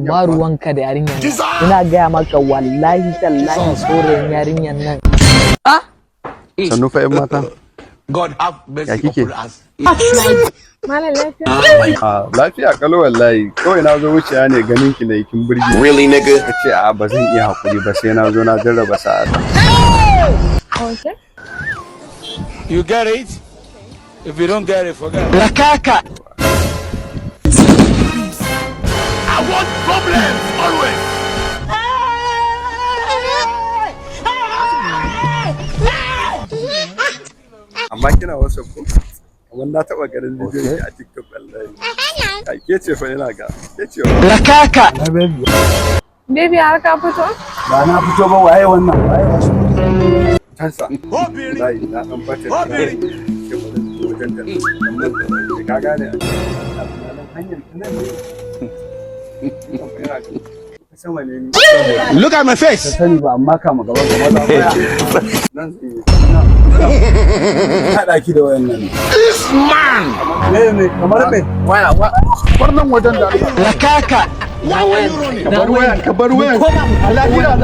ba ruwanka da yarinyar nan. Ina gaya maka wallahi tallahi tsoron yarinyar nan. Sannu fa ƴan mata. God have mercy upon us. Malam lafiya? Lafiya kalau wallahi. Kawai na zo wuciya ne ganin ki ne kin burge. Really nigga? Kace ba zan iya hakuri ba sai na zo na jarraba sa'a. Okay. You get it? If you don't get it, forget it. Lakaka. I want problems always. Amma kina WhatsApp ko? Kamar na taɓa ganin bidiyon ki a TikTok wallahi. Ke ce fa ina ga. Ke ce wa. Lakaka. Baby har ka fito? Ba na fito ba waye wannan? Waye wasu? Tansa. Wallahi na dan bata. Ke bazan zo wajen ta. Amma ka gane a hanyar nan ne. Look at my face. Sani ba amma kama gaba gaba da waya. Nan zai haɗa ki da wayan nan. This man. Ne kamar me? Waya bar nan wajen da Allah. Lakaka. Ka bar wayan. Allah ya